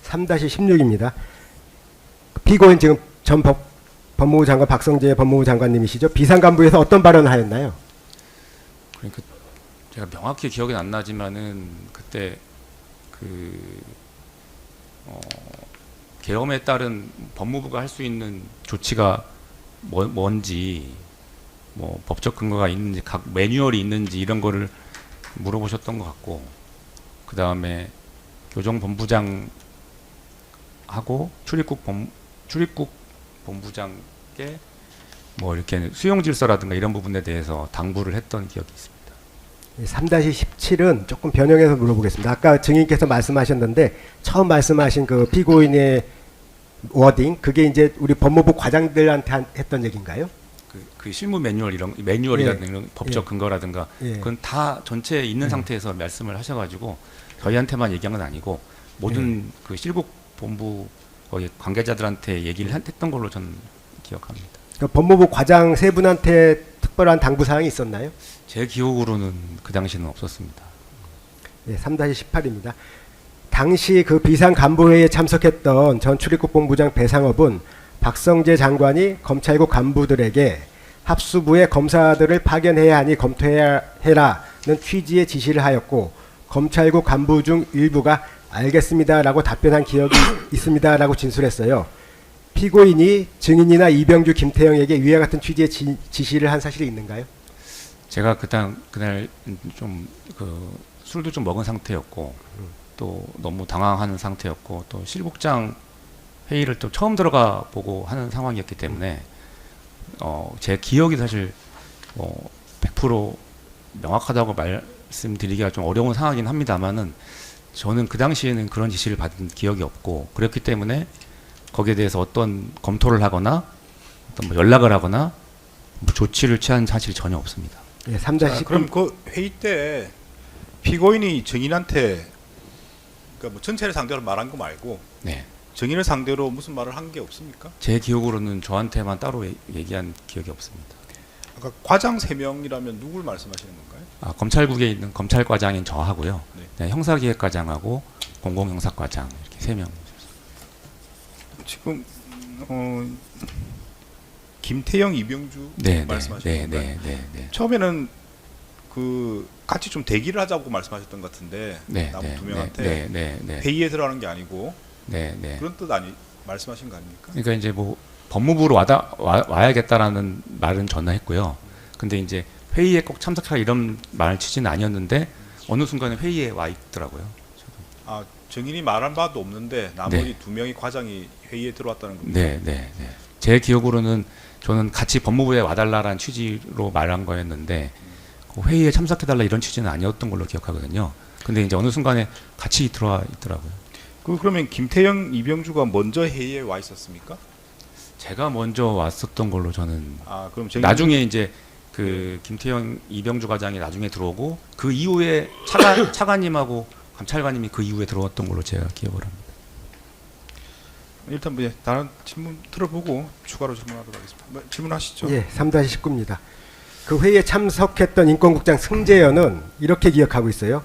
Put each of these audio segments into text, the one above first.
3-16입니다. 피고인 지금 전 법무부 장관 박성재 법무부 장관님이시죠. 비상간부에서 어떤 발언을 하였나요? 그러니까 제가 명확히 기억이 안 나지만은 그때 계엄에 따른 법무부가 할 수 있는 조치가 뭔지, 뭐 법적 근거가 있는지, 각 매뉴얼이 있는지 이런 거를 물어보셨던 것 같고, 그 다음에 교정본부장하고 출입국 본부장께 뭐 이렇게 수용 질서라든가 이런 부분에 대해서 당부를 했던 기억이 있습니다. 3-17은 조금 변형해서 물어보겠습니다. 아까 증인께서 말씀하셨는데 처음 말씀하신 그 피고인의 워딩, 그게 이제 우리 법무부 과장들한테 했던 얘기인가요? 그 실무 매뉴얼 매뉴얼이라든가 예. 이런 법적 예. 근거라든가 예. 그건 다 전체에 있는 상태에서 말씀을 하셔가지고 저희한테만 얘기한 건 아니고 모든 그 실국 본부 거기 관계자들한테 얘기를 했던 걸로 저는 기억합니다. 그러니까 법무부 과장 세 분한테 특별한 당부 사항이 있었나요? 제 기억으로는 그 당시는 없었습니다. 네, 3-18입니다. 당시 그 비상간부회의에 참석했던 전 출입국 본부장 배상업은 박성재 장관이 검찰국 간부들에게 합수부에 검사들을 파견해야 하니 검토해야 해라는 취지의 지시를 하였고, 검찰국 간부 중 일부가 알겠습니다라고 답변한 기억이 있습니다라고 진술했어요. 피고인이 증인이나 이병주, 김태형에게 위와 같은 취지의 지시를 한 사실이 있는가요? 제가 그날 좀 술도 좀 먹은 상태였고 또 너무 당황하는 상태였고 또 실국장 회의를 또 처음 들어가 보고 하는 상황이었기 때문에 제 기억이 사실 100% 명확하다고 말씀드리기가 좀 어려운 상황이긴 합니다만은 저는 그 당시에는 그런 지시를 받은 기억이 없고, 그렇기 때문에 거기에 대해서 어떤 검토를 하거나 어떤 뭐 연락을 하거나 뭐 조치를 취한 사실이 전혀 없습니다. 예, 3-19. 그럼 그 회의 때 피고인이 증인한테 그러니까 뭐 전체를 상대로 말한 거 말고 네. 증인을 상대로 무슨 말을 한 게 없습니까? 제 기억으로는 저한테만 따로 얘기한 기억이 없습니다. 아까 과장 3명이라면 누굴 말씀하시는 건가요? 검찰국에 있는 검찰과장인 저하고요. 네. 네, 형사기획과장하고 공공형사과장 이렇게 3명. 지금 김태형, 이병주 말씀하시는 건가요? 네. 처음에는 그 같이 좀 대기를 하자고 말씀하셨던 것 같은데 나무 두 명한테 회의에 들어가는 게 아니고 그런 뜻 말씀하신 거 아닙니까? 그러니까 이제 뭐 법무부로 와야겠다라는 말은 전화했고요. 근데 이제 회의에 꼭 참석하라 이런 말 취지는 아니었는데 어느 순간에 회의에 와 있더라고요. 아, 증인이 말한 바도 없는데 나머지 2명이 과장이 회의에 들어왔다는 겁니다. 네. 제 기억으로는 저는 같이 법무부에 와달라라는 취지로 말한 거였는데 그 회의에 참석해달라 이런 취지는 아니었던 걸로 기억하거든요. 근데 이제 어느 순간에 같이 들어와 있더라고요. 그러면 김태형, 이병주가 먼저 회의에 와 있었습니까? 제가 먼저 왔었던 걸로 저는. 그럼 나중에 이제 그 김태형, 이병주 과장이 나중에 들어오고 그 이후에 차관님하고 감찰관님이 그 이후에 들어왔던 걸로 제가 기억을 합니다. 일단 뭐 다른 질문 들어보고 추가로 질문하도록 하겠습니다. 질문하시죠. 예, 3-19입니다. 그 회의에 참석했던 인권국장 승재현은 이렇게 기억하고 있어요.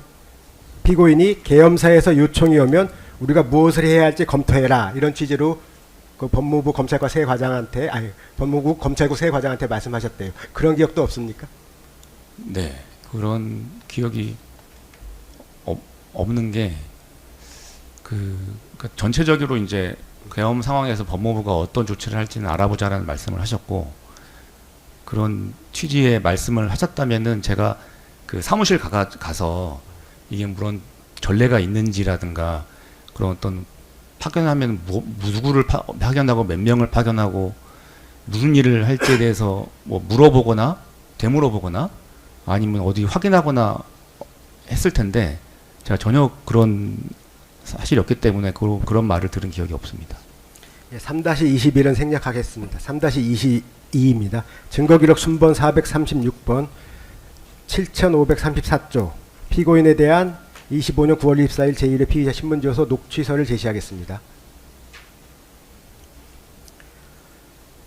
피고인이 계엄사에서 요청이 오면 우리가 무엇을 해야 할지 검토해라, 이런 취지로 그 법무부 검찰과 세 과장한테, 법무부 검찰국 세 과장한테 말씀하셨대요. 그런 기억도 없습니까? 네, 그런 기억이 없는 게 그러니까 전체적으로 이제 계엄 상황에서 법무부가 어떤 조치를 할지는 알아보자라는 말씀을 하셨고, 그런 취지의 말씀을 하셨다면은 제가 그 사무실 가서 이게 물론 전례가 있는지라든가 그런 어떤 파견하면 누구를 파견하고 몇 명을 파견하고 무슨 일을 할지에 대해서 뭐 물어보거나 되물어보거나 아니면 어디 확인하거나 했을 텐데 제가 전혀 그런 사실이 없기 때문에 그런 말을 들은 기억이 없습니다. 예, 3-21은 생략하겠습니다. 3-22입니다. 증거기록 순번 436번 7534조 피고인에 대한 25년 9월 24일 제1회 피의자 신문조서 녹취서를 제시하겠습니다.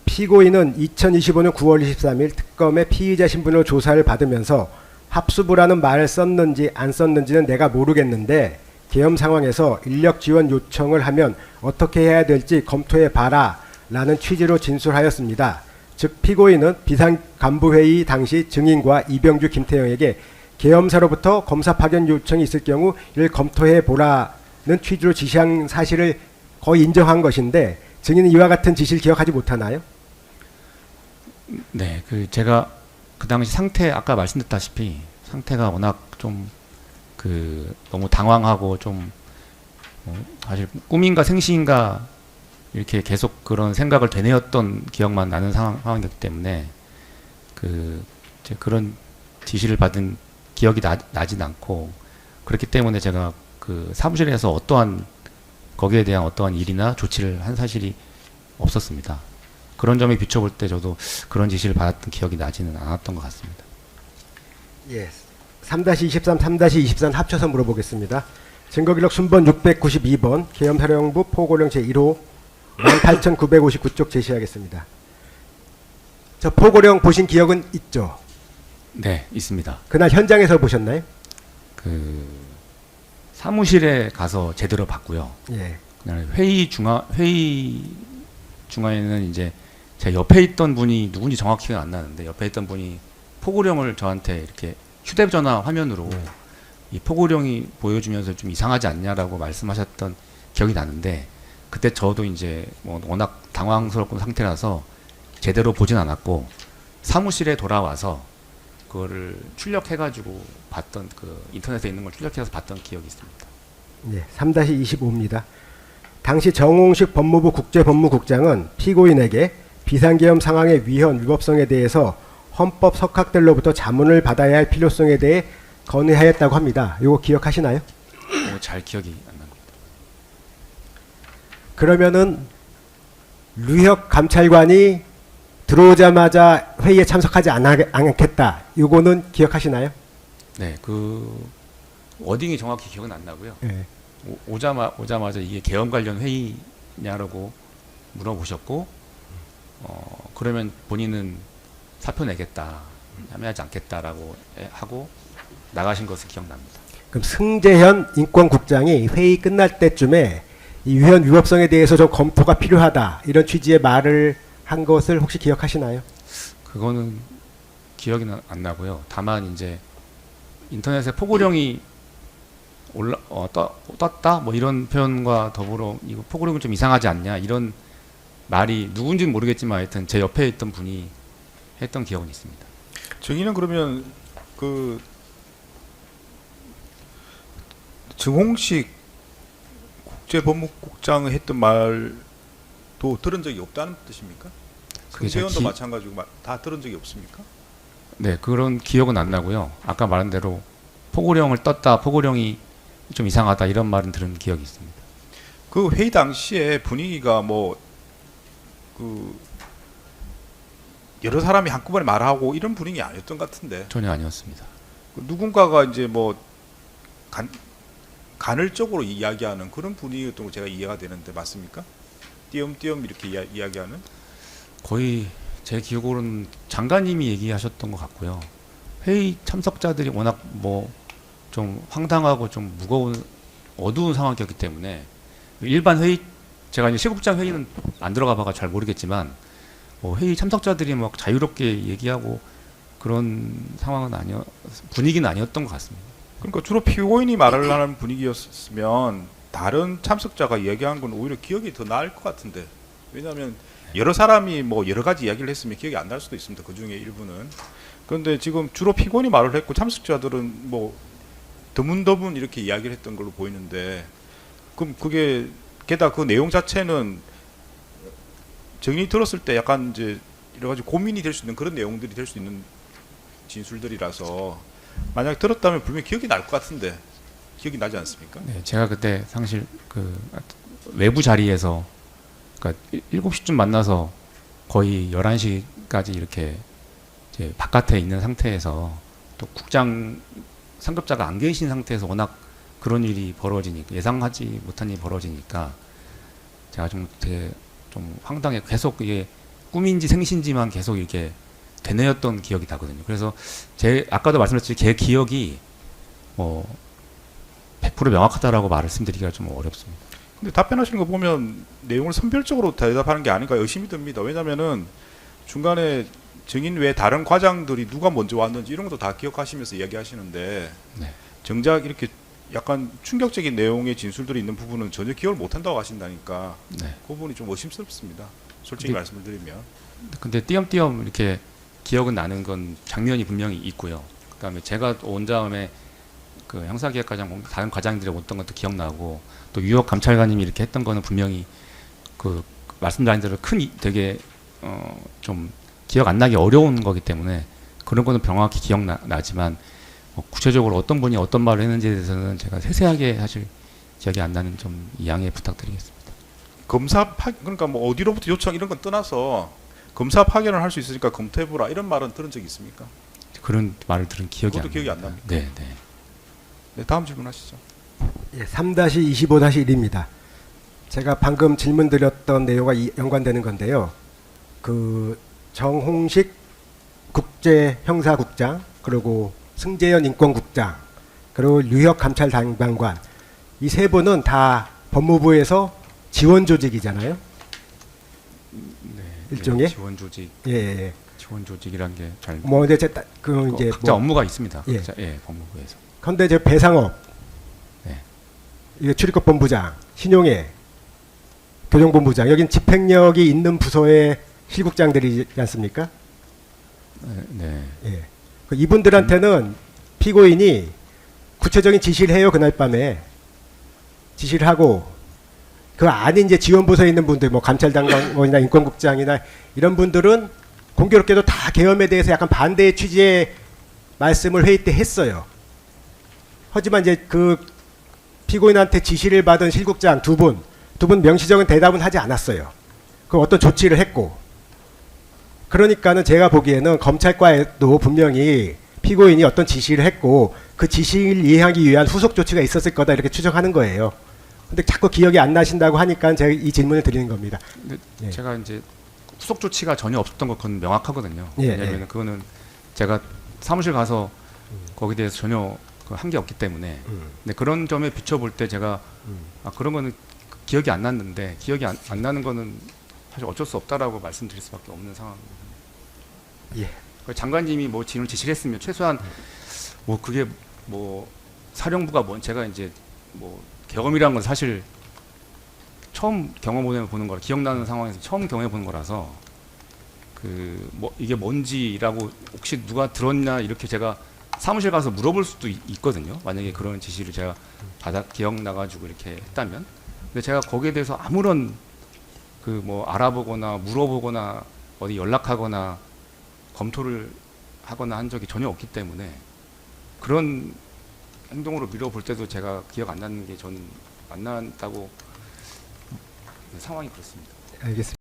피고인은 2025년 9월 23일 특검의 피의자 신분으로 조사를 받으면서 합수부라는 말을 썼는지 안 썼는지는 내가 모르겠는데 계엄 상황에서 인력 지원 요청을 하면 어떻게 해야 될지 검토해 봐라 라는 취지로 진술하였습니다. 즉 피고인은 비상간부회의 당시 증인과 이병주, 김태형에게 계엄사로부터 검사 파견 요청이 있을 경우 이를 검토해 보라는 취지로 지시한 사실을 거의 인정한 것인데 증인은 이와 같은 지시를 기억하지 못하나요? 네, 그 제가 그 당시 상태 아까 말씀드렸다시피 상태가 워낙 좀 그 너무 당황하고 좀 사실 꿈인가 생시인가 이렇게 계속 그런 생각을 되뇌었던 기억만 나는 상황이었기 때문에 그런 지시를 받은 기억이 나진 않고 그렇기 때문에 제가 그 사무실에서 거기에 대한 어떠한 일이나 조치를 한 사실이 없었습니다. 그런 점에 비춰볼 때 저도 그런 지시를 받았던 기억이 나지는 않았던 것 같습니다. 예. 3-23, 3-24는 합쳐서 물어보겠습니다. 증거기록 순번 692번 계엄사령부 포고령 제1호 18,959쪽 제시하겠습니다. 저 포고령 보신 기억은 있죠? 네, 있습니다. 그날 현장에서 보셨나요? 그 사무실에 가서 제대로 봤고요. 예. 그날 회의 중간에는 이제 제 옆에 있던 분이 누군지 정확히가 안 나는데 옆에 있던 분이 포고령을 저한테 이렇게 휴대전화 화면으로 이 포고령이 보여주면서 좀 이상하지 않냐라고 말씀하셨던 기억이 나는데 그때 저도 이제 뭐 워낙 당황스럽고 상태라서 제대로 보진 않았고 사무실에 돌아와서 그거를 출력해가지고 봤던 그 인터넷에 있는 걸 출력해서 봤던 기억이 있습니다. 네, 3-25입니다. 당시 정홍식 법무부 국제법무국장은 피고인에게 비상계엄 상황의 위헌, 위법성에 대해서 헌법 석학들로부터 자문을 받아야 할 필요성에 대해 건의하였다고 합니다. 이거 기억하시나요? 잘 기억이 안 납니다. 그러면은 류혁 감찰관이 들어오자마자 회의에 참석하지 않겠다. 이거는 기억하시나요? 네, 그 워딩이 정확히 기억은 안 나고요. 네. 오자마자 이게 계엄 관련 회의냐라고 물어보셨고, 그러면 본인은 사표 내겠다, 참여하지 않겠다라고 하고 나가신 것을 기억납니다. 그럼 승재현 인권국장이 회의 끝날 때쯤에 이 위헌 위법성에 대해서 좀 검토가 필요하다 이런 취지의 말을 한 것을 혹시 기억하시나요? 그거는 기억이 안 나고요. 다만 이제 인터넷에 포고령이 떴다 뭐 이런 표현과 더불어 이거 포고령은 좀 이상하지 않냐 이런 말이 누군지는 모르겠지만 하여튼 제 옆에 있던 분이 했던 기억은 있습니다. 증인은 그러면 그 정홍식 국제법무국장이 했던 말도 들은 적이 없다는 뜻입니까? 승재원도 마찬가지고 다 들은 적이 없습니까? 네, 그런 기억은 안 나고요. 아까 말한 대로 포고령을 떴다, 포고령이 좀 이상하다 이런 말은 들은 기억이 있습니다. 그 회의 당시에 분위기가 여러 사람이 한꺼번에 말하고 이런 분위기 아니었던 것 같은데. 전혀 아니었습니다. 누군가가 이제 간헐적으로 이야기하는 그런 분위기였던 거 제가 이해가 되는데 맞습니까? 띄엄띄엄 이렇게 이야기하는? 거의 제 기억으로는 장관님이 얘기하셨던 것 같고요. 회의 참석자들이 워낙 좀 황당하고 좀 무거운 어두운 상황이었기 때문에 일반 회의 제가 이제 시국장 회의는 안 들어가 봐가 잘 모르겠지만 회의 참석자들이 막 자유롭게 얘기하고 그런 상황은 분위기는 아니었던 것 같습니다. 그러니까 주로 피고인이 말을 하는 분위기였으면 다른 참석자가 이야기한 건 오히려 기억이 더 나을 것 같은데 왜냐하면 여러 사람이 여러 가지 이야기를 했으면 기억이 안 날 수도 있습니다. 그 중에 일부는. 그런데 지금 주로 피고인이 말을 했고 참석자들은 드문드문 이렇게 이야기를 했던 걸로 보이는데 그럼 그게 게다가 그 내용 자체는 증인이 들었을 때 약간 이제 여러 가지 고민이 될 수 있는 그런 내용들이 될 수 있는 진술들이라서 만약 들었다면 분명히 기억이 날 것 같은데 기억이 나지 않습니까? 네, 제가 그때 사실 그 외부 자리에서 그러니까 7시쯤 만나서 거의 11시까지 이렇게 이제 바깥에 있는 상태에서 또 국장 상급자가 안 계신 상태에서 워낙 그런 일이 벌어지니까 예상하지 못한 일이 벌어지니까 제가 좀 되게 좀 황당해 계속 이게 꿈인지 생신지만 계속 이렇게 되뇌었던 기억이 나거든요. 그래서 아까도 말씀드렸듯이 제 기억이 100% 명확하다라고 말씀드리기가 좀 어렵습니다. 근데 답변하시는 거 보면 내용을 선별적으로 대답하는 게 아닌가 의심이 듭니다. 왜냐면은 중간에 증인 외에 다른 과장들이 누가 먼저 왔는지 이런 것도 다 기억하시면서 이야기하시는데 네. 정작 이렇게 약간 충격적인 내용의 진술들이 있는 부분은 전혀 기억을 못 한다고 하신다니까 네. 그 부분이 좀 의심스럽습니다. 솔직히 근데- 말씀을 드리면. 근데 띄엄띄엄 이렇게 기억은 나는 건 장면이 분명히 있고요. 그다음에 제가 온 다음에 그 형사기획과장 다른 과장들이 왔던 것도 기억나고 또 유혁 감찰관님이 이렇게 했던 거는 분명히 그 말씀드린 대로 되게 좀 기억 안 나기 어려운 거기 때문에 그런 거는 명확히 기억나지만 구체적으로 어떤 분이 어떤 말을 했는지에 대해서는 제가 세세하게 사실 기억이 안 나는 좀 양해 부탁드리겠습니다. 그러니까 뭐 어디로부터 요청 이런 건 떠나서 검사 파견을 할 수 있으니까 검토해보라 이런 말은 들은 적이 있습니까? 그런 말을 들은 기억이 그것도 기억이 안 납니다. 납니까? 네, 네. 네, 다음 질문하시죠. 예, 3-25-1입니다. 제가 방금 질문 드렸던 내용과 연관되는 건데요. 그 정홍식 국제형사국장, 그리고 승재현 인권국장, 그리고 류혁 감찰담당관, 이 세 분은 다 법무부에서 지원 조직이잖아요. 네, 일종의? 지원 조직, 예, 예. 지원 조직이란 게 잘. 뭐 이제 그 이제 각자 뭐 업무가 있습니다. 예. 각자, 예, 법무부에서. 근데 저 배상업, 네. 이게 출입국본부장, 신용회, 교정본부장, 여긴 집행력이 있는 부서의 실국장들이지 않습니까? 네, 네. 예. 그 이분들한테는 피고인이 구체적인 지시를 해요. 그날 밤에 지시를 하고 그 아닌 이제 지원부서에 있는 분들, 뭐 감찰당국이나 인권국장이나 이런 분들은 공교롭게도 다 계엄에 대해서 약간 반대의 취지의 말씀을 회의 때 했어요. 하지만 이제 그 피고인한테 지시를 받은 실국장 두 분 명시적인 대답은 하지 않았어요. 그 어떤 조치를 했고. 그러니까는 제가 보기에는 검찰과에도 분명히 피고인이 어떤 지시를 했고 그 지시를 이행하기 위한 후속 조치가 있었을 거다 이렇게 추정하는 거예요. 근데 자꾸 기억이 안 나신다고 하니까 제가 이 질문을 드리는 겁니다. 근데 예. 제가 이제 후속 조치가 전혀 없었던 건 그건 명확하거든요. 예, 왜냐하면 예. 그거는 제가 사무실 가서 거기에 대해서 전혀 한 게 없기 때문에. 근데 그런 점에 비춰볼 때 제가 그런 거는 기억이 안 났는데 기억이 안 나는 거는 사실 어쩔 수 없다라고 말씀드릴 수밖에 없는 상황입니다. 예. 장관님이 뭐 진을 지시를 했으면 최소한 뭐 그게 뭐 사령부가 뭐 제가 이제 뭐 경험이라는 건 사실 처음 경험해 보는 거라 기억나는 상황에서 처음 경험해 보는 거라서 그 뭐 이게 뭔지라고 혹시 누가 들었냐 이렇게 제가 사무실 가서 물어볼 수도 있거든요. 만약에 그런 지시를 제가 기억나가지고 이렇게 했다면. 근데 제가 거기에 대해서 아무런 그 뭐 알아보거나 물어보거나 어디 연락하거나 검토를 하거나 한 적이 전혀 없기 때문에 그런 행동으로 밀어볼 때도 제가 기억 안 나는 게 저는 안 난다고 상황이 그렇습니다. 알겠습니다.